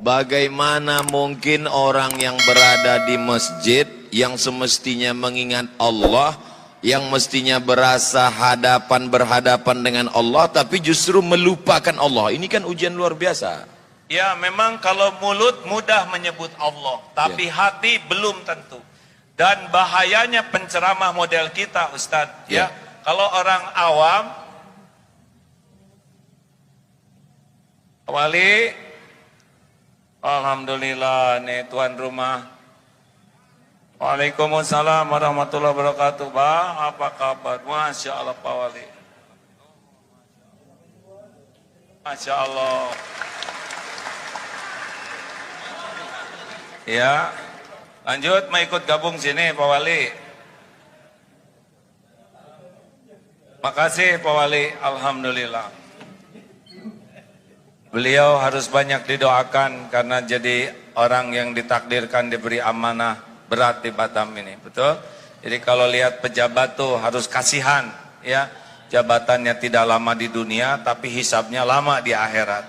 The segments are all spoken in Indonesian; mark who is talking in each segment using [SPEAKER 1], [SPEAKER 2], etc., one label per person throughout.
[SPEAKER 1] Bagaimana mungkin orang yang berada di masjid yang semestinya mengingat Allah, yang mestinya berasa berhadapan dengan Allah, tapi justru melupakan Allah. Ini kan ujian luar biasa.
[SPEAKER 2] Ya, memang kalau mulut mudah menyebut Allah, tapi hati belum tentu. Dan bahayanya penceramah model kita, Ustadz, ya. Kalau orang awam, Wali, alhamdulillah nih tuan rumah. Waalaikumsalam warahmatullahi wabarakatuh. Bang, apa kabar? Masya Allah Pak Wali. Masya Allah. Ya, lanjut mau ikut gabung sini Pak Wali. Makasih Pak Wali, alhamdulillah. Beliau harus banyak didoakan karena jadi orang yang ditakdirkan diberi amanah berat di Batam ini, betul? Jadi kalau lihat pejabat tuh harus kasihan, ya. Jabatannya tidak lama di dunia, tapi hisabnya lama di akhirat.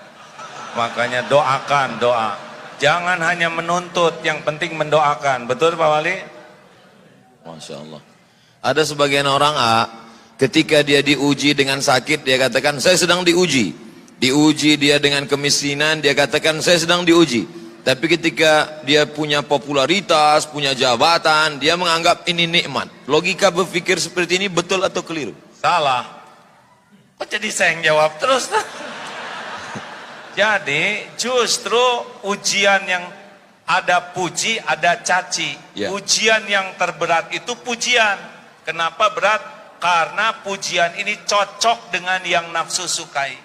[SPEAKER 2] Makanya doakan, doa. Jangan hanya menuntut, yang penting mendoakan, betul Pak Wali?
[SPEAKER 1] Masya Allah. Ada sebagian orang ketika dia diuji dengan sakit, dia katakan saya sedang diuji. Diuji dia dengan kemiskinan, dia katakan saya sedang diuji. Tapi ketika dia punya popularitas, punya jabatan, dia menganggap ini nikmat. Logika berpikir seperti ini betul atau keliru?
[SPEAKER 2] Salah. Kok jadi saya yang jawab terus? Jadi justru ujian yang ada puji, ada caci. Ujian yang terberat itu pujian. Kenapa berat? Karena pujian ini cocok dengan yang nafsu sukai.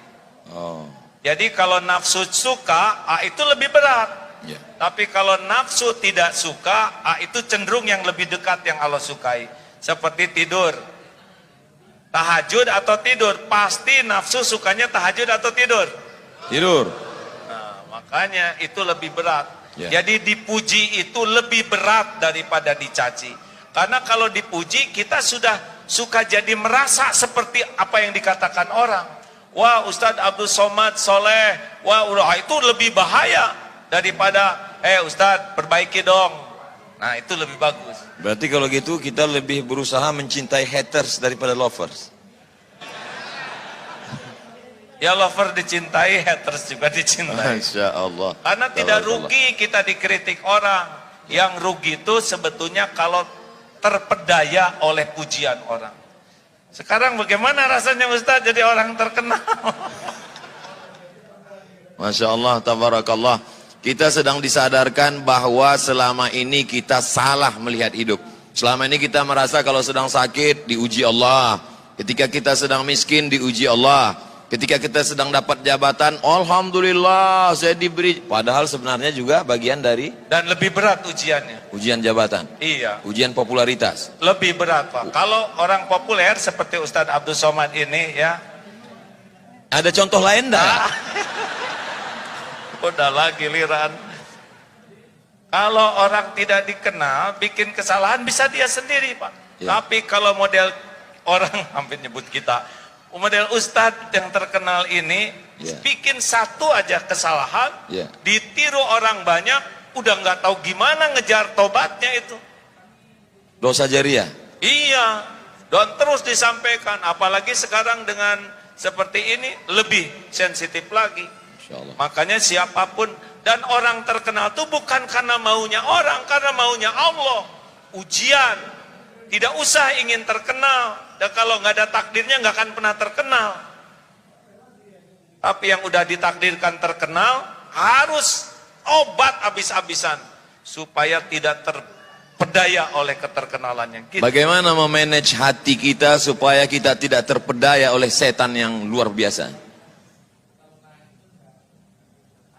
[SPEAKER 2] Jadi kalau nafsu suka, itu lebih berat. Tapi kalau nafsu tidak suka, itu cenderung yang lebih dekat yang Allah sukai. Seperti tidur, tahajud atau tidur, pasti nafsu sukanya tahajud atau tidur?
[SPEAKER 1] Tidur.
[SPEAKER 2] Nah, makanya itu lebih berat. Jadi dipuji itu lebih berat daripada dicaci. Karena kalau dipuji kita sudah suka jadi merasa seperti apa yang dikatakan orang. Wah, Ustadz Abdul Somad soleh, wah itu lebih bahaya daripada Ustadz perbaiki dong. Nah itu lebih bagus.
[SPEAKER 1] Berarti kalau gitu kita lebih berusaha mencintai haters daripada lovers.
[SPEAKER 2] Ya lover dicintai, haters juga dicintai.
[SPEAKER 1] Masya Allah.
[SPEAKER 2] Karena tidak rugi kita dikritik orang. Yang rugi itu sebetulnya kalau terpedaya oleh pujian orang. Sekarang bagaimana rasanya Ustaz jadi orang terkenal?
[SPEAKER 1] Masya Allah, tabarakallah. Kita sedang disadarkan bahwa selama ini kita salah melihat hidup. Selama ini kita merasa kalau sedang sakit diuji Allah. Ketika kita sedang miskin diuji Allah. Ketika kita sedang dapat jabatan, alhamdulillah saya diberi. Padahal sebenarnya juga bagian dari.
[SPEAKER 2] Dan lebih berat ujiannya.
[SPEAKER 1] Ujian jabatan.
[SPEAKER 2] Iya.
[SPEAKER 1] Ujian popularitas.
[SPEAKER 2] Lebih berat Pak. Kalau orang populer seperti Ustadz Abdul Somad ini ya.
[SPEAKER 1] Ada contoh lain enggak?
[SPEAKER 2] Udahlah giliran. Kalau orang tidak dikenal, bikin kesalahan bisa dia sendiri Pak. Tapi kalau model orang, hampir nyebut kita, model Ustadz yang terkenal ini, bikin satu aja kesalahan, ditiru orang banyak, udah nggak tahu gimana ngejar tobatnya itu.
[SPEAKER 1] Dosa jariah.
[SPEAKER 2] Iya, dan terus disampaikan, apalagi sekarang dengan seperti ini lebih sensitif lagi. Makanya siapapun, dan orang terkenal itu bukan karena maunya orang, karena maunya Allah. Ujian, tidak usah ingin terkenal. Dan kalau nggak ada takdirnya nggak akan pernah terkenal. Tapi yang udah ditakdirkan terkenal harus obat habis-habisan supaya tidak terpedaya oleh keterkenalannya. Gitu.
[SPEAKER 1] Bagaimana memanage hati kita supaya kita tidak terpedaya oleh setan yang luar biasa?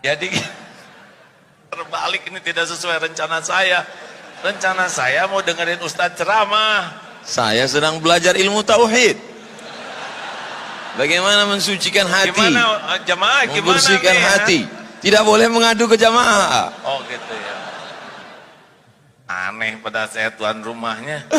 [SPEAKER 2] Jadi terbalik, ini tidak sesuai rencana saya. Rencana saya mau dengerin Ustadz ceramah.
[SPEAKER 1] Saya sedang belajar ilmu tauhid. Bagaimana mensucikan hati?
[SPEAKER 2] Gimana jamaah?
[SPEAKER 1] Membersihkan hati. Tidak boleh mengadu ke jamaah.
[SPEAKER 2] Oh gitu ya. Aneh pada saya tuan rumahnya.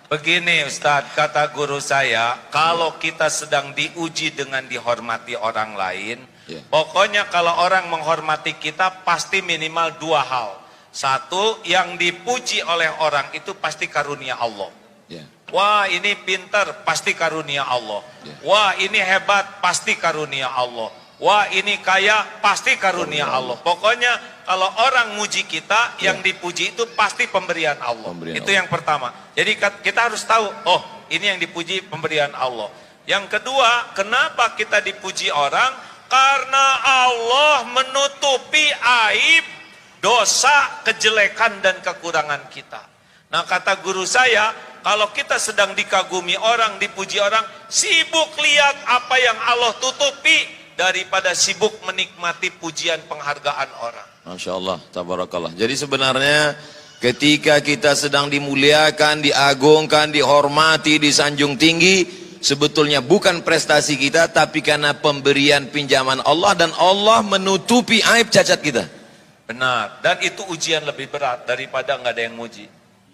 [SPEAKER 2] Begini Ustadz, kata guru saya, kalau kita sedang diuji dengan dihormati orang lain,
[SPEAKER 1] Ya.
[SPEAKER 2] Pokoknya kalau orang menghormati kita pasti minimal dua hal. Satu, yang dipuji oleh orang itu pasti karunia Allah.
[SPEAKER 1] Ya.
[SPEAKER 2] Wah, ini pintar, pasti karunia Allah.
[SPEAKER 1] Ya.
[SPEAKER 2] Wah, ini hebat, pasti karunia Allah. Wah, ini kaya, pasti karunia Allah. Pokoknya kalau orang muji kita, yang dipuji itu pasti pemberian Allah. Itu yang pertama. Jadi kita harus tahu, oh, ini yang dipuji pemberian Allah. Yang kedua, kenapa kita dipuji orang? Karena Allah menutupi aib, dosa, kejelekan dan kekurangan kita. Nah, kata guru saya, kalau kita sedang dikagumi orang, dipuji orang, sibuk lihat apa yang Allah tutupi daripada sibuk menikmati pujian penghargaan orang.
[SPEAKER 1] Masya Allah, tabarakallah. Jadi sebenarnya ketika kita sedang dimuliakan, diagungkan, dihormati, disanjung tinggi, sebetulnya bukan prestasi kita, tapi karena pemberian pinjaman Allah, dan Allah menutupi aib cacat kita.
[SPEAKER 2] Benar, dan itu ujian lebih berat daripada nggak ada yang muji.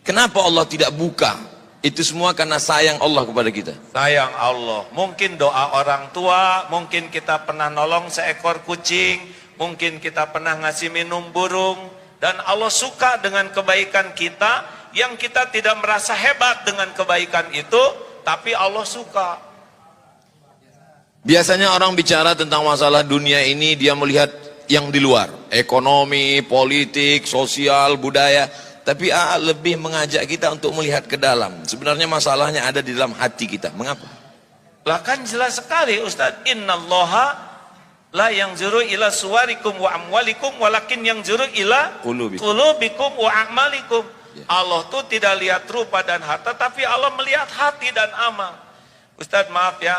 [SPEAKER 1] Kenapa Allah tidak buka? Itu semua karena sayang Allah kepada kita.
[SPEAKER 2] Sayang Allah. Mungkin doa orang tua, mungkin kita pernah nolong seekor kucing, mungkin kita pernah ngasih minum burung, dan Allah suka dengan kebaikan kita, yang kita tidak merasa hebat dengan kebaikan itu, tapi Allah suka.
[SPEAKER 1] Biasanya orang bicara tentang masalah dunia ini, dia melihat yang di luar, ekonomi, politik, sosial, budaya. Tapi lebih mengajak kita untuk melihat ke dalam. Sebenarnya masalahnya ada di dalam hati kita. Mengapa?
[SPEAKER 2] Lah kan jelas sekali Ustaz, innallaha la yanzuru ila suwarikum wa amwalikum walakin yanzuru ila qulubikum wa a'malikum. Ya. Allah tuh tidak lihat rupa dan harta, tapi Allah melihat hati dan amal. Ustaz maaf ya,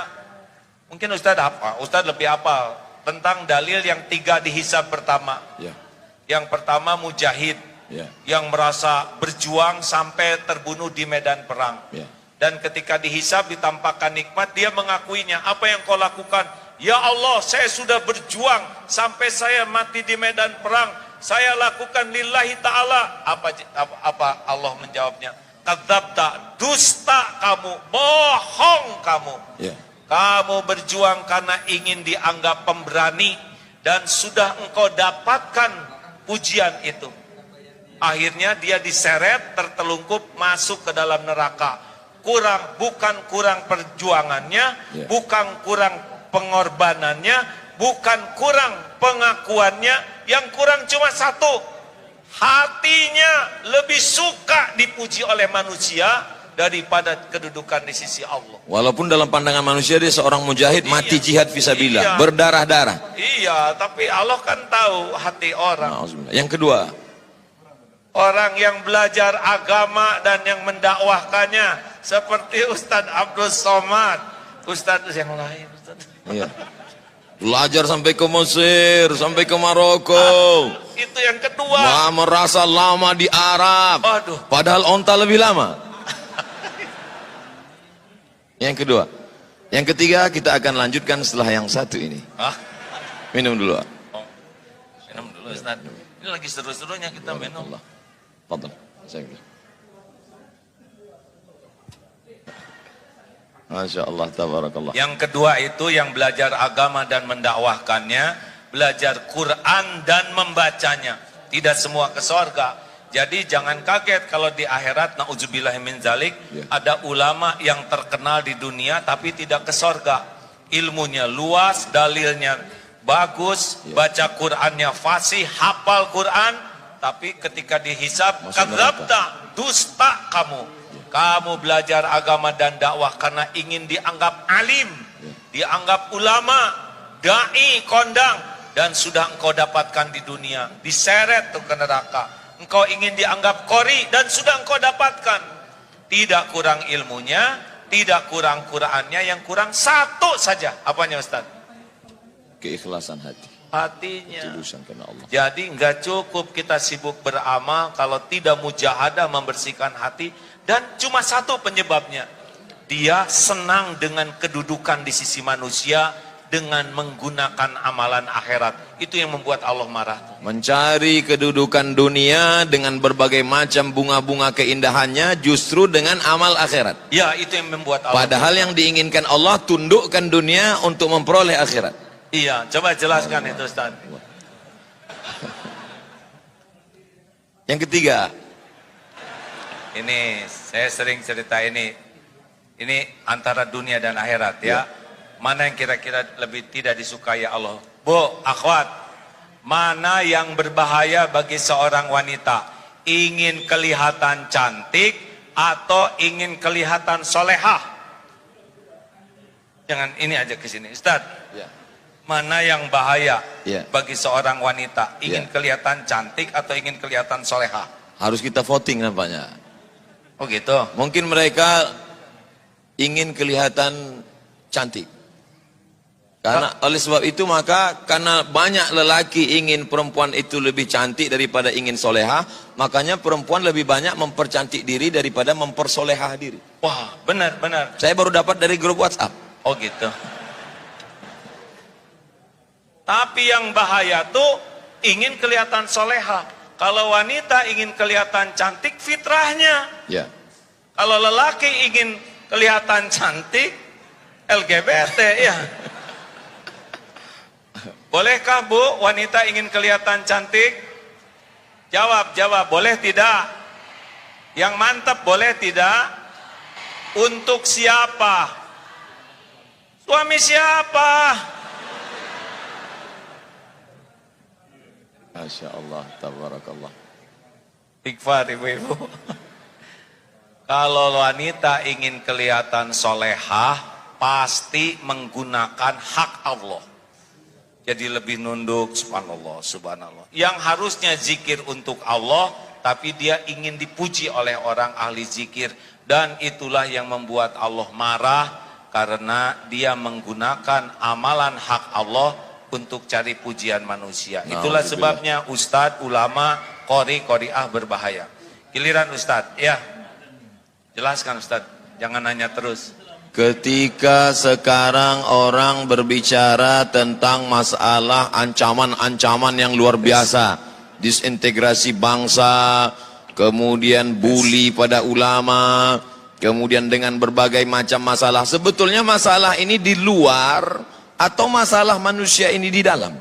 [SPEAKER 2] mungkin Ustaz apa? Ustaz lebih hafal tentang dalil yang 3 dihisab pertama.
[SPEAKER 1] Ya.
[SPEAKER 2] Yang pertama mujahid.
[SPEAKER 1] Ya.
[SPEAKER 2] Yang merasa berjuang sampai terbunuh di medan perang.
[SPEAKER 1] Ya.
[SPEAKER 2] Dan ketika dihisab, ditampakkan nikmat, dia mengakuinya. Apa yang kau lakukan? Ya Allah, saya sudah berjuang sampai saya mati di medan perang. Saya lakukan lillahi ta'ala. Apa Allah menjawabnya? Kadzabta, dusta kamu, bohong kamu.
[SPEAKER 1] Ya.
[SPEAKER 2] Kamu berjuang karena ingin dianggap pemberani, dan sudah engkau dapatkan pujian itu. Akhirnya dia diseret, tertelungkup, masuk ke dalam neraka. Bukan kurang perjuangannya, bukan kurang pengorbanannya, bukan kurang pengakuannya, yang kurang cuma satu. Hatinya lebih suka dipuji oleh manusia daripada kedudukan di sisi Allah.
[SPEAKER 1] Walaupun dalam pandangan manusia dia seorang mujahid, mati jihad fisabilillah, berdarah-darah.
[SPEAKER 2] Iya, tapi Allah kan tahu hati orang.
[SPEAKER 1] Yang kedua,
[SPEAKER 2] orang yang belajar agama dan yang mendakwahkannya seperti Ustadz Abdul Somad, Ustadz yang lain.
[SPEAKER 1] Iya. Belajar sampai ke Mesir, sampai ke Maroko.
[SPEAKER 2] Itu yang kedua.
[SPEAKER 1] Merasa lama di Arab.
[SPEAKER 2] Aduh.
[SPEAKER 1] Padahal onta lebih lama. Yang kedua. Yang ketiga kita akan lanjutkan setelah yang satu ini. Minum dulu.
[SPEAKER 2] Oh. Minum dulu Ustadz. Ini lagi seru-serunya kita minum.
[SPEAKER 1] Fadal. Masya Allah, tabarakallah.
[SPEAKER 2] Yang kedua itu yang belajar agama dan mendakwahkannya, belajar Quran dan membacanya. Tidak semua ke surga. Jadi jangan kaget kalau di akhirat, na'udzubillahi min zalik, ada ulama yang terkenal di dunia tapi tidak ke surga. Ilmunya luas, dalilnya bagus, baca Qurannya fasih, hafal Quran, tapi ketika dihisab, kadzabta, dusta kamu. Kamu belajar agama dan dakwah karena ingin dianggap alim, dianggap ulama, dai, kondang, dan sudah engkau dapatkan di dunia, diseret tuh ke neraka. Engkau ingin dianggap qori dan sudah engkau dapatkan. Tidak kurang ilmunya, tidak kurang Qur'annya, yang kurang satu saja. Apanya Ustaz?
[SPEAKER 1] Keikhlasan hati.
[SPEAKER 2] Hatinya.
[SPEAKER 1] Ketulusan karena Allah.
[SPEAKER 2] Jadi enggak cukup kita sibuk beramal kalau tidak mujahadah membersihkan hati. Dan cuma satu penyebabnya. Dia senang dengan kedudukan di sisi manusia dengan menggunakan amalan akhirat. Itu yang membuat Allah marah.
[SPEAKER 1] Mencari kedudukan dunia dengan berbagai macam bunga-bunga keindahannya justru dengan amal akhirat.
[SPEAKER 2] Ya, itu yang membuat Allah.
[SPEAKER 1] Padahal yang diinginkan Allah, tundukkan dunia untuk memperoleh akhirat.
[SPEAKER 2] Iya, coba jelaskan itu Ustaz.
[SPEAKER 1] Yang ketiga,
[SPEAKER 2] Ini saya sering cerita ini antara dunia dan akhirat ya. Mana yang kira-kira lebih tidak disukai Allah? Bu, akhwat, mana yang berbahaya bagi seorang wanita? Ingin kelihatan cantik atau ingin kelihatan solehah? Jangan ini aja ke sini, Ustaz.
[SPEAKER 1] ya.
[SPEAKER 2] Mana yang bahaya
[SPEAKER 1] Ya.
[SPEAKER 2] bagi seorang wanita? Ingin
[SPEAKER 1] Ya.
[SPEAKER 2] kelihatan cantik atau ingin kelihatan solehah?
[SPEAKER 1] Harus kita voting nampaknya.
[SPEAKER 2] Oh gitu.
[SPEAKER 1] Mungkin mereka ingin kelihatan cantik. Karena oleh sebab itu maka karena banyak lelaki ingin perempuan itu lebih cantik daripada ingin solehah, makanya perempuan lebih banyak mempercantik diri daripada mempersolehah diri.
[SPEAKER 2] Wah, benar.
[SPEAKER 1] Saya baru dapat dari grup WhatsApp.
[SPEAKER 2] Oh gitu. Tapi yang bahaya tuh ingin kelihatan soleha. Kalau wanita ingin kelihatan cantik, fitrahnya.
[SPEAKER 1] Ya.
[SPEAKER 2] Kalau lelaki ingin kelihatan cantik, LGBT ya. Bolehkah Bu, wanita ingin kelihatan cantik? Jawab, boleh tidak? Yang mantap boleh tidak? Untuk siapa? Suami siapa?
[SPEAKER 1] Masya Allah, tabarakallah.
[SPEAKER 2] Ikhfar ibu-ibu. Kalau wanita ingin kelihatan solehah, pasti menggunakan hak Allah. Jadi lebih nunduk, subhanallah. Yang harusnya zikir untuk Allah, tapi dia ingin dipuji oleh orang ahli zikir. Dan itulah yang membuat Allah marah, karena dia menggunakan amalan hak Allah untuk cari pujian manusia. Itulah sebabnya ustadz, ulama, qori'ah berbahaya. Giliran ustadz, ya. Jelaskan ustadz, jangan nanya terus.
[SPEAKER 1] Ketika sekarang orang berbicara tentang masalah ancaman-ancaman yang luar biasa, disintegrasi bangsa, kemudian bully pada ulama, kemudian dengan berbagai macam masalah. Sebetulnya masalah ini di luar atau masalah manusia ini di dalam?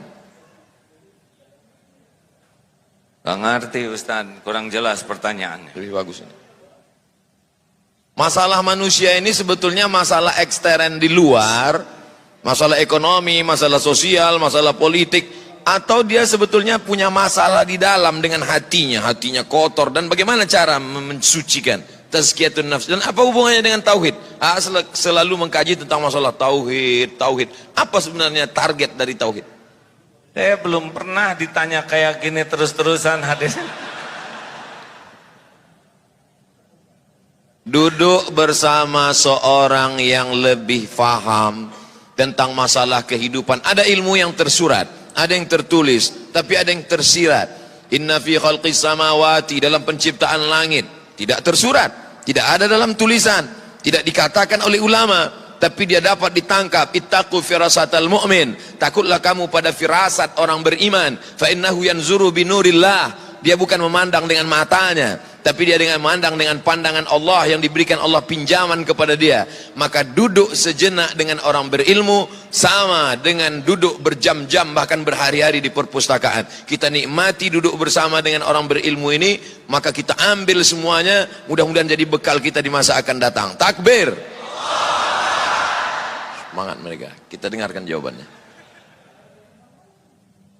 [SPEAKER 2] Gak ngerti Ustaz, kurang jelas pertanyaannya.
[SPEAKER 1] Lebih bagus ini. Masalah manusia ini sebetulnya masalah ekstern di luar, masalah ekonomi, masalah sosial, masalah politik, atau dia sebetulnya punya masalah di dalam dengan hatinya kotor, dan bagaimana cara mensucikan tazkiyatun nafs, dan apa hubungannya dengan tauhid? Selalu mengkaji tentang masalah tauhid. Apa sebenarnya target dari tauhid?
[SPEAKER 2] Saya belum pernah ditanya kayak gini terus-terusan hadis.
[SPEAKER 1] Duduk bersama seorang yang lebih faham tentang masalah kehidupan. Ada ilmu yang tersurat, ada yang tertulis, tapi ada yang tersirat. Inna fi khalqis samawati, dalam penciptaan langit, tidak tersurat, tidak ada dalam tulisan, tidak dikatakan oleh ulama, tapi dia dapat ditangkap. Ittaqu firasatal mu'min, takutlah kamu pada firasat orang beriman. Fa innahu yanzuru binurillah, dia bukan memandang dengan matanya, tapi dia dengan memandang dengan pandangan Allah yang diberikan Allah pinjaman kepada dia. Maka duduk sejenak dengan orang berilmu sama dengan duduk berjam-jam bahkan berhari-hari di perpustakaan. Kita nikmati duduk bersama dengan orang berilmu ini, maka kita ambil semuanya, mudah-mudahan jadi bekal kita di masa akan datang. Takbir. Semangat mereka. Kita dengarkan jawabannya.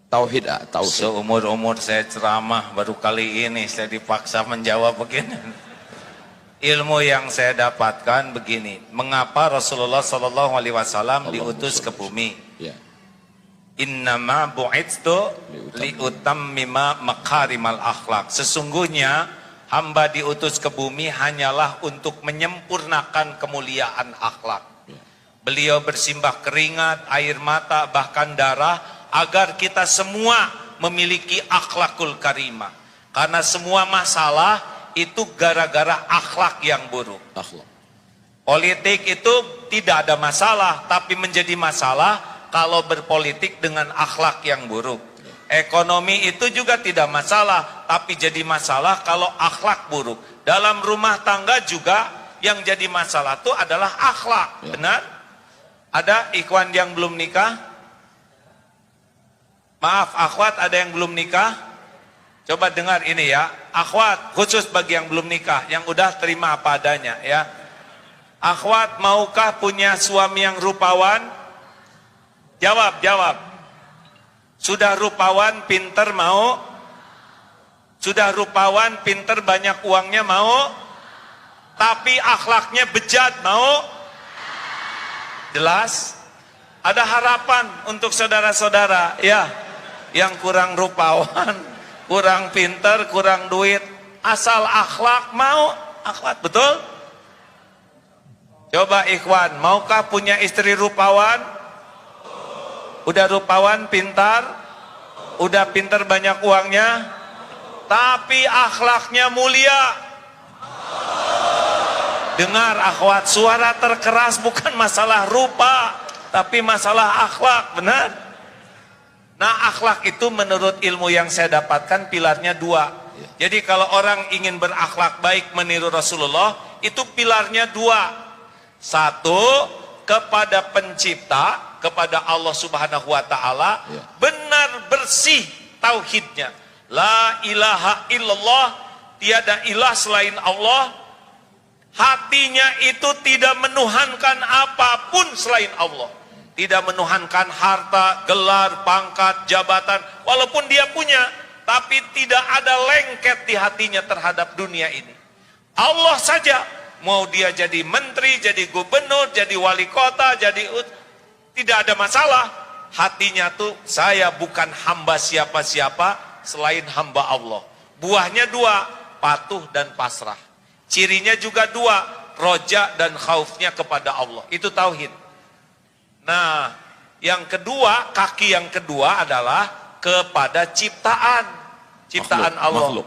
[SPEAKER 1] Tauhid, tauhid.
[SPEAKER 2] Seumur-umur saya ceramah, baru kali ini saya dipaksa menjawab begini. Ilmu yang saya dapatkan begini, mengapa Rasulullah SAW diutus ke bumi?
[SPEAKER 1] Ya.
[SPEAKER 2] Innama bu'itstu liutammima makarimal akhlak. Sesungguhnya hamba diutus ke bumi hanyalah untuk menyempurnakan kemuliaan akhlak.
[SPEAKER 1] Ya.
[SPEAKER 2] Beliau bersimbah keringat, air mata, bahkan darah, agar kita semua memiliki akhlakul karimah. Karena semua masalah itu gara-gara akhlak yang buruk.
[SPEAKER 1] Akhlak.
[SPEAKER 2] Politik itu tidak ada masalah, tapi menjadi masalah kalau berpolitik dengan akhlak yang buruk. Ekonomi itu juga tidak masalah, tapi jadi masalah kalau akhlak buruk. Dalam rumah tangga juga yang jadi masalah itu adalah akhlak.
[SPEAKER 1] Ya.
[SPEAKER 2] Benar? Ada ikhwan yang belum nikah? Maaf akhwat, ada yang belum nikah? Coba dengar ini ya. Akhwat, khusus bagi yang belum nikah, yang udah terima apa adanya ya. Akhwat, maukah punya suami yang rupawan? Jawab, jawab. Sudah rupawan, pinter, mau? Sudah rupawan, pinter, banyak uangnya, mau? Tapi akhlaknya bejat, mau? Jelas? Ada harapan untuk saudara-saudara ya, yang kurang rupawan, kurang pinter, kurang duit, asal akhlak, mau? Akhwat, betul? Coba ikhwan, maukah punya istri rupawan? Udah rupawan, pintar? Udah pintar, banyak uangnya? Tapi akhlaknya mulia. Dengar akhwat, suara terkeras bukan masalah rupa, tapi masalah akhlak, benar? Nah, akhlak itu menurut ilmu yang saya dapatkan pilarnya dua. Jadi kalau orang ingin berakhlak baik meniru Rasulullah, itu pilarnya dua. Satu, kepada pencipta, kepada Allah Subhanahu wa Ta'ala, benar bersih tauhidnya. La ilaha illallah, tiada ilah selain Allah. Hatinya itu tidak menuhankan apapun selain Allah. Tidak menuhankan harta, gelar, pangkat, jabatan. Walaupun dia punya, tapi tidak ada lengket di hatinya terhadap dunia ini. Allah saja, mau dia jadi menteri, jadi gubernur, jadi wali kota, tidak ada masalah. Hatinya tuh, saya bukan hamba siapa-siapa selain hamba Allah. Buahnya dua, patuh dan pasrah. Cirinya juga dua, roja dan khaufnya kepada Allah. Itu tauhid. Nah, yang kedua, kaki yang kedua adalah kepada ciptaan. Ciptaan Allah. Makhluk.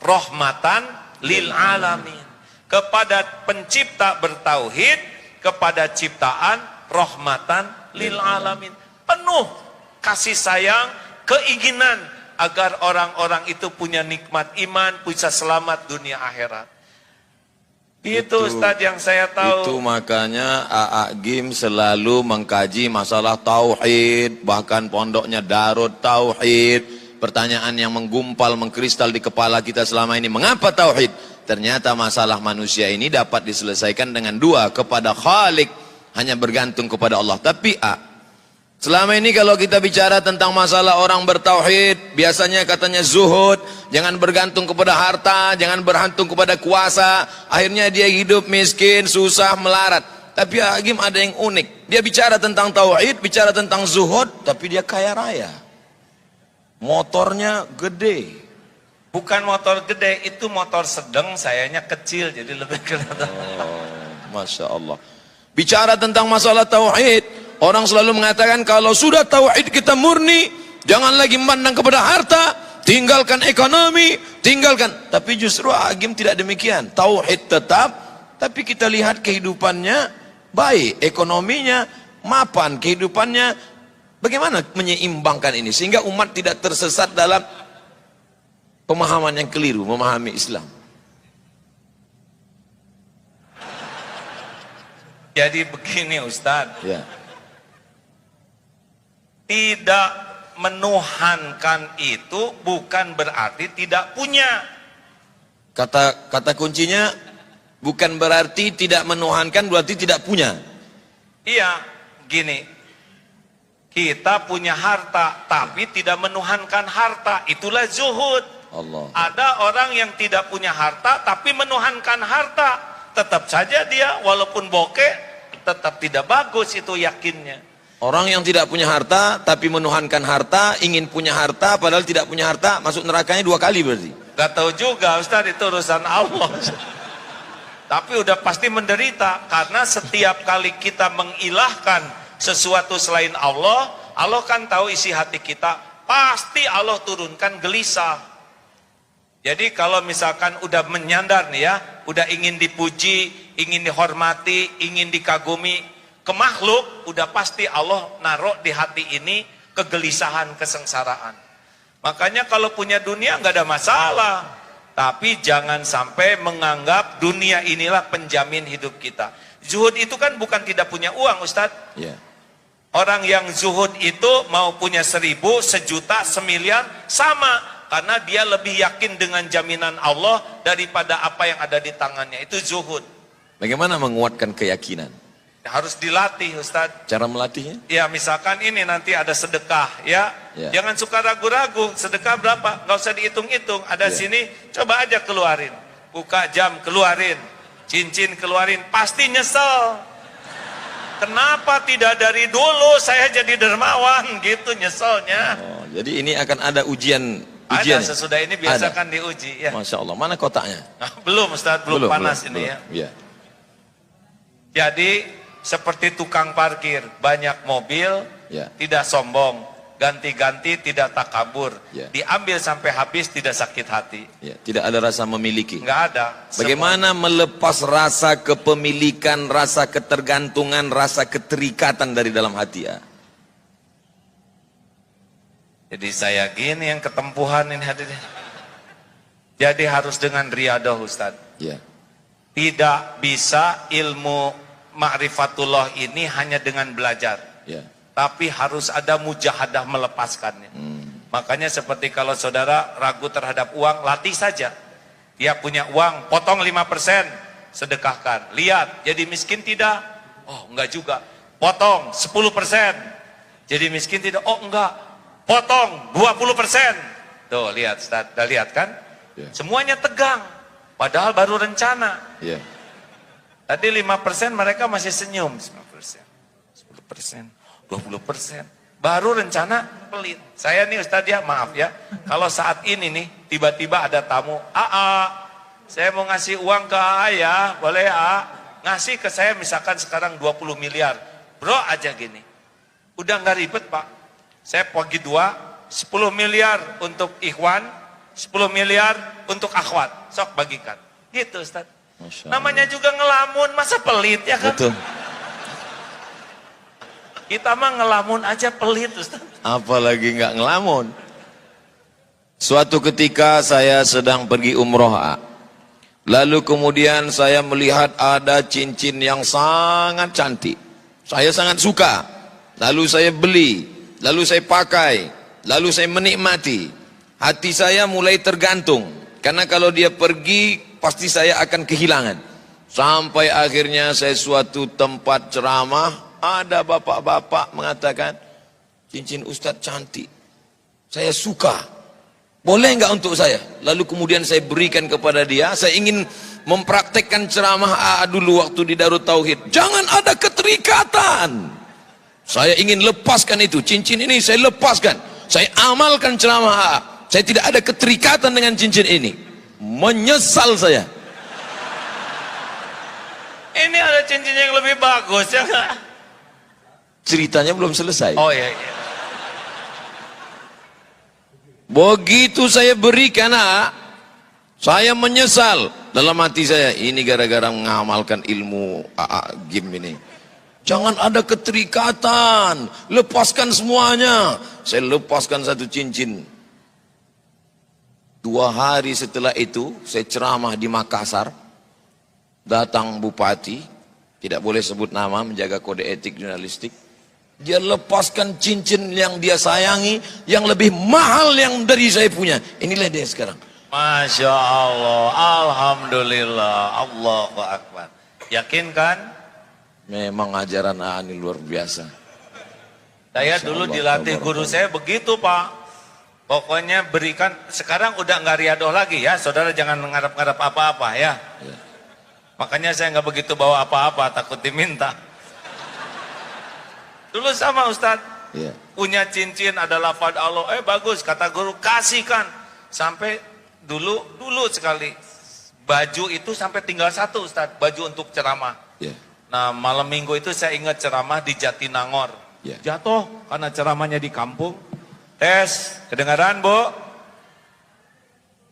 [SPEAKER 2] Rahmatan lil alamin. Kepada pencipta bertauhid, kepada ciptaan rahmatan lil alamin. Penuh kasih sayang, keinginan agar orang-orang itu punya nikmat iman, bisa selamat dunia akhirat. Itu Ustadz yang saya tahu.
[SPEAKER 1] Itu makanya AA Gim selalu mengkaji masalah tauhid, bahkan pondoknya Darut Tauhid. Pertanyaan yang menggumpal, mengkristal di kepala kita selama ini, mengapa tauhid? Ternyata masalah manusia ini dapat diselesaikan dengan dua, kepada Khalik, hanya bergantung kepada Allah. Tapi selama ini kalau kita bicara tentang masalah orang bertauhid, biasanya katanya zuhud, jangan bergantung kepada harta, jangan bergantung kepada kuasa. Akhirnya dia hidup miskin, susah, melarat. Tapi Agim ada yang unik. Dia bicara tentang tauhid, bicara tentang zuhud, tapi dia kaya raya. Motornya gede.
[SPEAKER 2] Bukan motor gede, itu motor sedang, sayanya kecil, jadi lebih kelihatan.
[SPEAKER 1] Masya Allah. Bicara tentang masalah tauhid, orang selalu mengatakan kalau sudah tauhid kita murni, jangan lagi memandang kepada harta, tinggalkan ekonomi, tinggalkan. Tapi justru Agim tidak demikian. Tauhid tetap, tapi kita lihat kehidupannya baik, ekonominya mapan, kehidupannya bagaimana menyeimbangkan ini sehingga umat tidak tersesat dalam pemahaman yang keliru, memahami Islam.
[SPEAKER 2] Jadi begini Ustadz.
[SPEAKER 1] Ya.
[SPEAKER 2] Tidak menuhankan itu bukan berarti tidak punya.
[SPEAKER 1] Kata kuncinya bukan berarti tidak menuhankan, berarti tidak punya.
[SPEAKER 2] Iya, gini. Kita punya harta tapi tidak menuhankan harta, itulah zuhud.
[SPEAKER 1] Allah.
[SPEAKER 2] Ada orang yang tidak punya harta tapi menuhankan harta, tetap saja dia walaupun bokeh tetap tidak bagus itu yakinnya.
[SPEAKER 1] Orang yang tidak punya harta tapi menuhankan harta, ingin punya harta padahal tidak punya harta, masuk nerakanya 2 kali berarti.
[SPEAKER 2] Gak tahu juga Ustaz, itu urusan Allah. Tapi udah pasti menderita karena setiap kali kita mengilahkan sesuatu selain Allah, Allah kan tahu isi hati kita, pasti Allah turunkan gelisah. Jadi kalau misalkan udah menyandar nih ya, udah ingin dipuji, ingin dihormati, ingin dikagumi ke makhluk, udah pasti Allah naruh di hati ini kegelisahan, kesengsaraan. Makanya kalau punya dunia nggak ada masalah, tapi jangan sampai menganggap dunia inilah penjamin hidup kita. Zuhud itu kan bukan tidak punya uang, Ustadz.
[SPEAKER 1] Yeah.
[SPEAKER 2] Orang yang zuhud itu mau punya 1000, sejuta, semiliar, sama. Karena dia lebih yakin dengan jaminan Allah daripada apa yang ada di tangannya. Itu zuhud.
[SPEAKER 1] Bagaimana menguatkan keyakinan?
[SPEAKER 2] Harus dilatih, Ustadz.
[SPEAKER 1] Cara melatihnya?
[SPEAKER 2] Ya, misalkan ini nanti ada sedekah, ya. Jangan suka ragu-ragu, sedekah berapa? Nggak usah dihitung-hitung. Ada sini, coba aja keluarin. Buka jam, keluarin. Cincin, keluarin. Pasti nyesel. Kenapa tidak dari dulu saya jadi dermawan, gitu nyeselnya.
[SPEAKER 1] Oh, jadi ini akan ada ujian.
[SPEAKER 2] Ada sesudah ini biasakan diuji. Ya.
[SPEAKER 1] Masya Allah, mana kotaknya?
[SPEAKER 2] Nah, belum Ustadz, belum panas ini
[SPEAKER 1] belum.
[SPEAKER 2] ya. Jadi seperti tukang parkir, banyak mobil, tidak sombong, ganti-ganti tidak takabur, diambil sampai habis tidak sakit hati.
[SPEAKER 1] Tidak ada rasa memiliki.
[SPEAKER 2] Nggak ada.
[SPEAKER 1] Bagaimana melepas rasa kepemilikan, rasa ketergantungan, rasa keterikatan dari dalam hati ya?
[SPEAKER 2] Jadi saya gini yang ketempuhan ini hadirin. Jadi harus dengan riadah Ustaz. Tidak bisa ilmu ma'rifatullah ini hanya dengan belajar. Tapi harus ada mujahadah melepaskannya. Makanya seperti kalau saudara ragu terhadap uang, latih saja. Dia punya uang, potong 5%, sedekahkan. Lihat, jadi miskin tidak? Oh, enggak juga. Potong 10%. Jadi miskin tidak? Oh, enggak. Potong 20%. Tuh, lihat Ustaz, udah lihat kan? Semuanya tegang. Padahal baru rencana. Tadi 5% mereka masih senyum. 5%, 10%. 20%. Baru rencana pelit. Saya nih Ustadz ya, maaf ya. Kalau saat ini nih, tiba-tiba ada tamu. Saya mau ngasih uang ke ya. Boleh ngasih ke saya misalkan sekarang 20 miliar. Bro aja gini. Udah nggak ribet Pak. Saya bagi 2, 10 miliar untuk ikhwan, 10 miliar untuk akhwat. Sok bagikan. Gitu Ustadz. Namanya juga ngelamun, masa pelit ya kan?
[SPEAKER 1] Betul.
[SPEAKER 2] Kita mah ngelamun aja pelit Ustaz.
[SPEAKER 1] Apalagi nggak ngelamun. Suatu ketika saya sedang pergi umroh. Lalu kemudian saya melihat ada cincin yang sangat cantik. Saya sangat suka. Lalu saya beli. Lalu saya pakai. Lalu saya menikmati. Hati saya mulai tergantung. Karena kalau dia pergi pasti saya akan kehilangan. Sampai akhirnya saya suatu tempat ceramah. Ada bapak-bapak mengatakan, cincin Ustadz cantik, saya suka, boleh nggak untuk saya? Lalu kemudian saya berikan kepada dia. Saya ingin mempraktekkan ceramah dulu waktu di Darut Tauhid. Jangan ada keterikatan. Saya ingin lepaskan itu, cincin ini saya lepaskan. Saya amalkan ceramah saya tidak ada keterikatan dengan cincin ini. Menyesal saya.
[SPEAKER 2] Ini ada cincin yang lebih bagus ya nggak?
[SPEAKER 1] Ceritanya belum selesai.
[SPEAKER 2] Oh iya.
[SPEAKER 1] Begitu saya berikan, saya menyesal dalam hati saya. Ini gara-gara mengamalkan ilmu game ini. Jangan ada keterikatan, lepaskan semuanya. Saya lepaskan satu cincin. 2 hari setelah itu saya ceramah di Makassar. Datang bupati, tidak boleh sebut nama, menjaga kode etik jurnalistik. Dia lepaskan cincin yang dia sayangi, yang lebih mahal yang dari saya punya. Inilah dia sekarang.
[SPEAKER 2] Masya Allah, Alhamdulillah, Allahu Akbar. Yakin kan?
[SPEAKER 1] Memang ajaran ini luar biasa.
[SPEAKER 2] Saya dulu dilatih guru saya begitu Pak. Pokoknya berikan, sekarang udah nggak riadoh lagi ya. Saudara jangan mengharap-harap apa-apa ya. Makanya saya nggak begitu bawa apa-apa, takut diminta. Dulu sama Ustadz, punya cincin ada lafaz Allah, bagus kata guru, kasihkan. Sampai dulu sekali, baju itu sampai tinggal 1 Ustadz, baju untuk ceramah. Nah malam minggu itu saya ingat ceramah di Jatinangor. Jatuh karena ceramahnya di kampung. Tes, kedengaran Bu?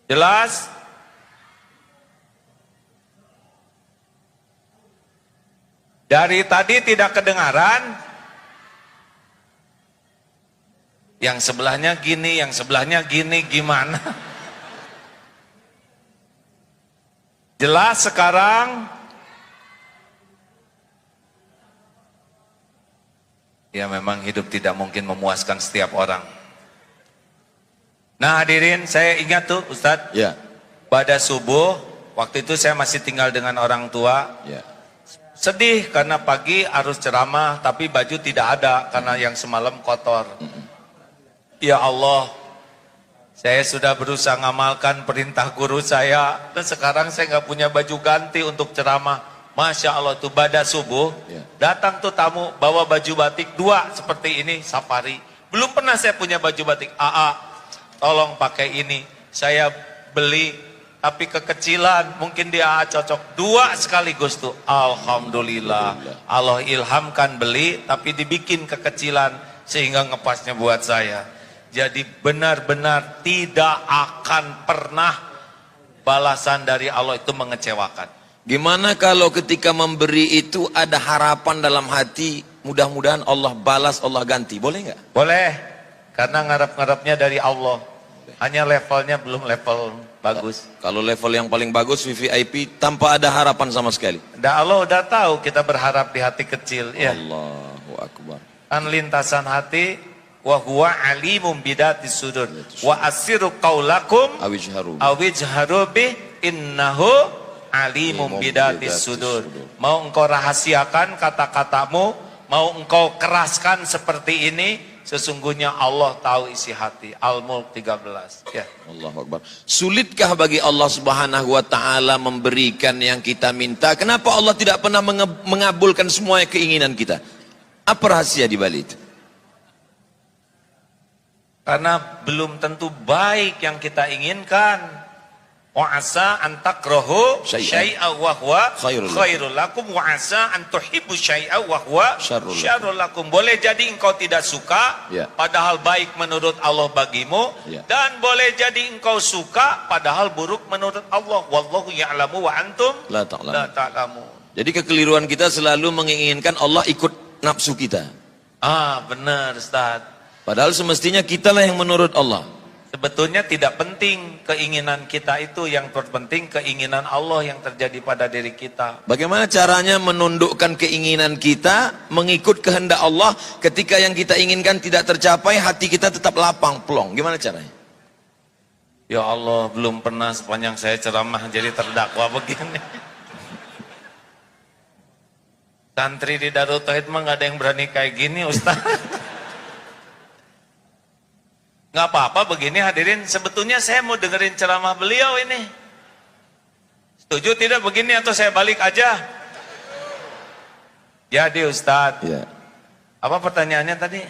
[SPEAKER 2] Jelas? Dari tadi tidak kedengaran. Yang sebelahnya gini, yang sebelahnya gini, gimana? Jelas sekarang? Ya memang hidup tidak mungkin memuaskan setiap orang. Nah hadirin, saya ingat tuh Ustadz,
[SPEAKER 1] Ya.
[SPEAKER 2] pada subuh, waktu itu saya masih tinggal dengan orang tua.
[SPEAKER 1] Ya.
[SPEAKER 2] Sedih karena pagi harus ceramah, tapi baju tidak ada karena yang semalam kotor. Ya Allah, saya sudah berusaha ngamalkan perintah guru saya, dan sekarang saya nggak punya baju ganti untuk ceramah. Masya Allah tuh pada subuh,
[SPEAKER 1] Ya.
[SPEAKER 2] datang tuh tamu bawa baju batik 2 seperti ini, safari. Belum pernah saya punya baju batik. Tolong pakai ini. Saya beli, tapi kekecilan, mungkin dia cocok 2 sekaligus tuh. Alhamdulillah, Allah ilhamkan beli, tapi dibikin kekecilan sehingga ngepasnya buat saya. Jadi benar-benar tidak akan pernah balasan dari Allah itu mengecewakan.
[SPEAKER 1] Gimana kalau ketika memberi itu ada harapan dalam hati, mudah-mudahan Allah balas, Allah ganti, boleh nggak?
[SPEAKER 2] Boleh, karena ngarep-ngarepnya dari Allah. Hanya levelnya belum level bagus.
[SPEAKER 1] Kalau level yang paling bagus VVIP tanpa ada harapan sama sekali.
[SPEAKER 2] Allah udah tahu kita berharap di hati kecil. Ya.
[SPEAKER 1] Allahu Akbar.
[SPEAKER 2] Kan lintasan hati, wa huwa alimum bidatis sudur. Wa asiru qaulakum awijharu bi innahu alimum bidatis sudur. Mau engkau rahasiakan kata-katamu, mau engkau keraskan seperti ini, sesungguhnya Allah tahu isi hati. Al-Mulk 13. Ya.
[SPEAKER 1] Allahu Akbar. Sulitkah bagi Allah Subhanahu wa taala memberikan yang kita minta? Kenapa Allah tidak pernah mengabulkan semua keinginan kita? Apa rahasia di balik itu?
[SPEAKER 2] Karena belum tentu baik yang kita inginkan. Wa asa an takrahu syai'a wa huwa khairul lakum wa asa an tuhibbu syai'a wa huwa syarrul lakum. Boleh jadi engkau tidak suka, padahal baik menurut Allah bagimu, dan boleh jadi engkau suka padahal buruk menurut Allah. Wallahu ya'lamu wa antum la ta'lamun.
[SPEAKER 1] Jadi kekeliruan kita selalu menginginkan Allah ikut nafsu kita.
[SPEAKER 2] Benar Ustaz.
[SPEAKER 1] Padahal semestinya kitalah yang menurut Allah.
[SPEAKER 2] Sebetulnya tidak penting keinginan kita itu, yang terpenting keinginan Allah yang terjadi pada diri kita.
[SPEAKER 1] Bagaimana caranya menundukkan keinginan kita mengikut kehendak Allah ketika yang kita inginkan tidak tercapai, hati kita tetap lapang, plong. Gimana caranya?
[SPEAKER 2] Ya Allah, belum pernah sepanjang saya ceramah jadi terdakwa begini. Santri di Darut Tauhid mah nggak ada yang berani kayak gini Ustaz. Nggak apa-apa begini hadirin, sebetulnya saya mau dengerin ceramah beliau ini. Setuju tidak begini atau saya balik aja? Jadi Ustadz, apa pertanyaannya tadi?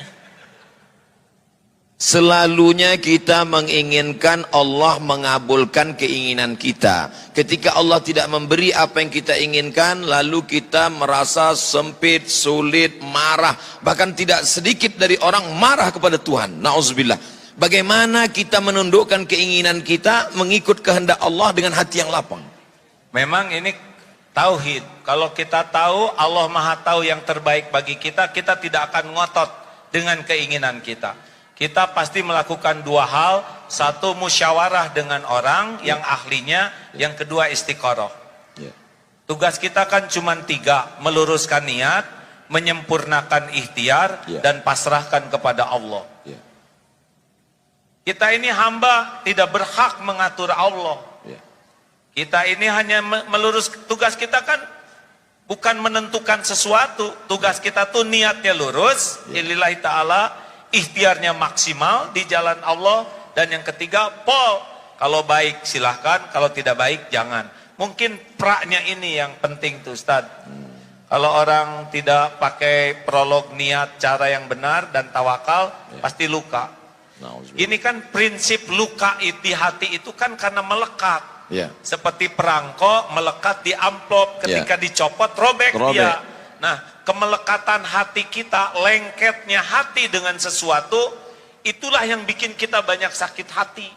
[SPEAKER 1] Selalunya kita menginginkan Allah mengabulkan keinginan kita. Ketika Allah tidak memberi apa yang kita inginkan, lalu kita merasa sempit, sulit, marah. Bahkan tidak sedikit dari orang marah kepada Tuhan. Na'udzubillah. Bagaimana kita menundukkan keinginan kita mengikut kehendak Allah dengan hati yang lapang?
[SPEAKER 2] Memang ini tauhid. Kalau kita tahu Allah Maha tahu yang terbaik bagi kita, kita tidak akan ngotot dengan keinginan kita. Kita pasti melakukan 2 hal. Satu, musyawarah dengan orang yang ahlinya. Yang kedua, istiqoroh. Tugas kita kan cuma 3. Meluruskan niat, menyempurnakan ikhtiar, dan pasrahkan kepada Allah. Kita ini hamba, tidak berhak mengatur Allah. Kita ini hanya melurus. Tugas kita kan bukan menentukan sesuatu. Tugas kita tuh niatnya lurus, lillahi ta'ala, ikhtiarnya maksimal di jalan Allah. Dan yang ketiga, kalau baik silahkan, kalau tidak baik jangan. Mungkin praknya ini yang penting tuh Ustaz. Kalau orang tidak pakai prolog niat cara yang benar dan tawakal, pasti luka. Ini kan prinsip luka di hati itu kan karena melekat. Seperti perangko melekat di amplop, ketika dicopot robek dia. Nah, kemelekatan hati kita, lengketnya hati dengan sesuatu, itulah yang bikin kita banyak sakit hati.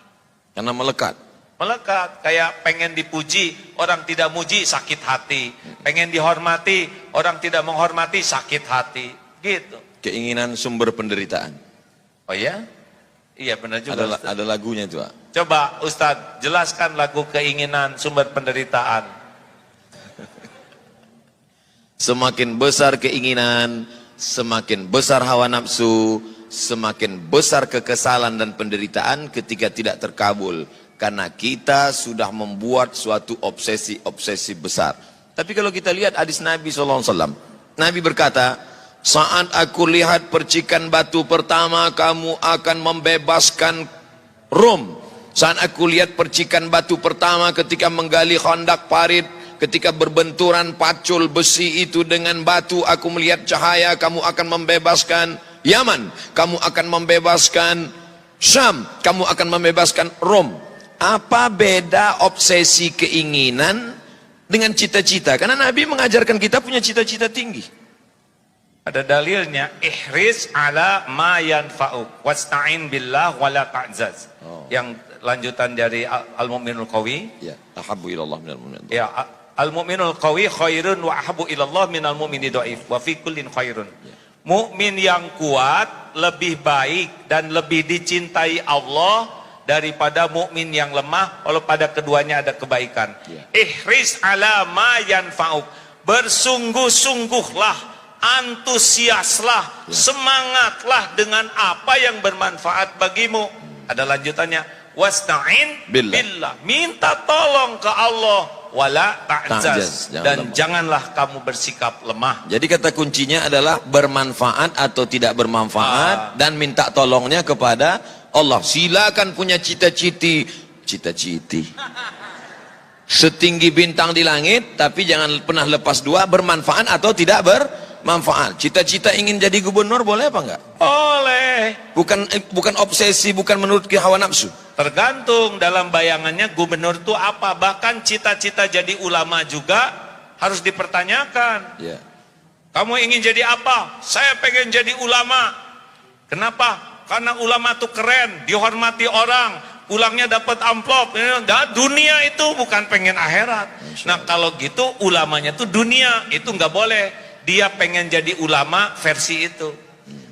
[SPEAKER 1] Karena melekat.
[SPEAKER 2] Melekat, kayak pengen dipuji, orang tidak muji, sakit hati. Pengen dihormati, orang tidak menghormati, sakit hati. Gitu.
[SPEAKER 1] Keinginan sumber penderitaan.
[SPEAKER 2] Oh ya? Iya benar juga.
[SPEAKER 1] Ada lagunya itu, Pak.
[SPEAKER 2] Coba Ustadz jelaskan lagu keinginan sumber penderitaan.
[SPEAKER 1] Semakin besar keinginan, semakin besar hawa nafsu, semakin besar kekesalan dan penderitaan ketika tidak terkabul. Karena kita sudah membuat suatu obsesi-obsesi besar. Tapi kalau kita lihat hadis Nabi SAW, Nabi berkata, saat aku lihat percikan batu pertama, kamu akan membebaskan Rom. Saat aku lihat percikan batu pertama ketika menggali Khandak Parit, ketika berbenturan pacul besi itu dengan batu, aku melihat cahaya, kamu akan membebaskan Yaman, kamu akan membebaskan Syam, kamu akan membebaskan Rom. Apa beda obsesi keinginan dengan cita-cita? Karena Nabi mengajarkan kita punya cita-cita tinggi.
[SPEAKER 2] Ada dalilnya, ihris ala ma yanfa'uk wasta'in billah wala ta'zaz. Yang lanjutan dari al-mu'minul qawi.
[SPEAKER 1] Ya, ahabbu ilallah minal mu'min.
[SPEAKER 2] Ya, al-mu'minul qawi khairun wa ahabbu ilallah minal mu'mini dhaif wa fi kullin khairun. Ya. Mukmin yang kuat lebih baik dan lebih dicintai Allah daripada mukmin yang lemah, walau pada keduanya ada kebaikan. Ya. Ihris ala ma yanfa'uk. Bersungguh-sungguhlah, antusiaslah, ya, semangatlah dengan apa yang bermanfaat bagimu. Ada lanjutannya, wasta'in billah. Minta tolong ke Allah, wala ta'jaz, dan janganlah kamu bersikap lemah.
[SPEAKER 1] Jadi kata kuncinya adalah bermanfaat atau tidak bermanfaat, dan minta tolongnya kepada Allah. Silakan punya cita-citi setinggi bintang di langit, tapi jangan pernah lepas dua, bermanfaat atau tidak bermanfaat. Cita-cita ingin jadi gubernur boleh apa enggak?
[SPEAKER 2] Boleh.
[SPEAKER 1] Bukan obsesi, bukan menurut hawa nafsu.
[SPEAKER 2] Tergantung dalam bayangannya gubernur itu apa. Bahkan cita-cita jadi ulama juga harus dipertanyakan.
[SPEAKER 1] Ya.
[SPEAKER 2] Kamu ingin jadi apa? Saya pengen jadi ulama. Kenapa? Karena ulama itu keren, dihormati orang, pulangnya dapat amplop. Dunia itu bukan pengen akhirat. Nah kalau gitu ulamanya itu dunia, itu nggak boleh. Dia pengen jadi ulama versi itu.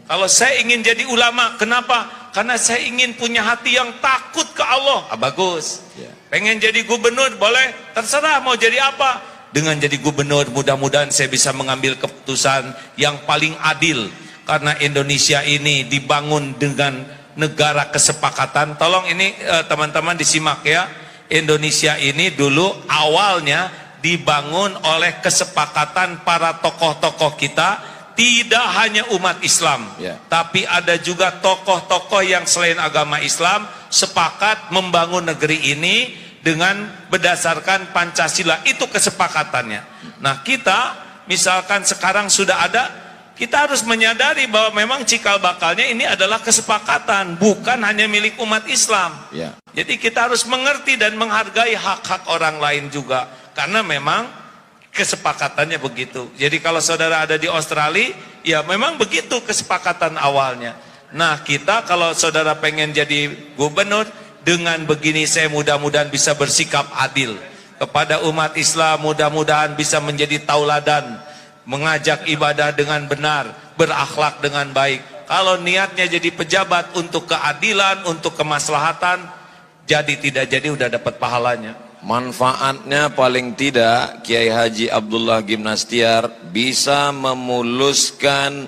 [SPEAKER 2] Kalau saya ingin jadi ulama, kenapa? Karena saya ingin punya hati yang takut ke Allah. Bagus. Pengen jadi gubernur, boleh. Terserah mau jadi apa. Dengan jadi gubernur, mudah-mudahan saya bisa mengambil keputusan yang paling adil. Karena Indonesia ini dibangun dengan negara kesepakatan. Tolong ini teman-teman disimak ya. Indonesia ini dulu awalnya dibangun oleh kesepakatan para tokoh-tokoh kita. Tidak hanya umat Islam, tapi ada juga tokoh-tokoh yang selain agama Islam sepakat membangun negeri ini dengan berdasarkan Pancasila. Itu kesepakatannya. Nah kita misalkan sekarang sudah ada, kita harus menyadari bahwa memang cikal bakalnya ini adalah kesepakatan, bukan hanya milik umat Islam. Ya. Jadi kita harus mengerti dan menghargai hak-hak orang lain juga. Karena memang kesepakatannya begitu. Jadi kalau saudara ada di Australia, ya memang begitu kesepakatan awalnya. Nah kita kalau saudara pengen jadi gubernur, dengan begini saya mudah-mudahan bisa bersikap adil. Kepada umat Islam mudah-mudahan bisa menjadi tauladan. Mengajak ibadah dengan benar, berakhlak dengan baik. Kalau niatnya jadi pejabat untuk keadilan, untuk kemaslahatan, jadi tidak jadi udah dapat pahalanya.
[SPEAKER 1] Manfaatnya paling tidak Kiai Haji Abdullah Gimnastiar bisa memuluskan,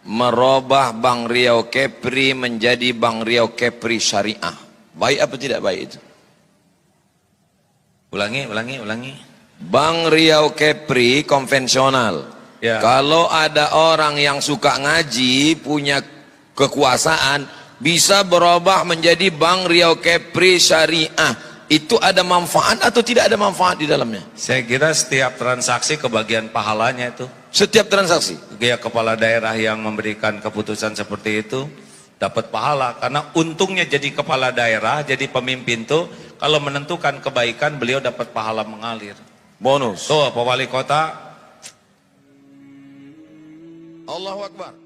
[SPEAKER 1] merubah Bank Riau Kepri menjadi Bank Riau Kepri Syariah. Baik apa tidak baik itu?
[SPEAKER 2] Ulangi.
[SPEAKER 1] Bank Riau Kepri konvensional. Ya. Kalau ada orang yang suka ngaji, punya kekuasaan, bisa berubah menjadi Bank Riau Kepri Syariah. Itu ada manfaat atau tidak ada manfaat di dalamnya?
[SPEAKER 2] Saya kira setiap transaksi kebagian pahalanya itu.
[SPEAKER 1] Setiap transaksi?
[SPEAKER 2] Ya, kepala daerah yang memberikan keputusan seperti itu dapat pahala. Karena untungnya jadi kepala daerah, jadi pemimpin tuh, kalau menentukan kebaikan beliau dapat pahala mengalir.
[SPEAKER 1] Bonus.
[SPEAKER 2] Tuh, Pak Wali Kota.
[SPEAKER 1] Allahu Akbar.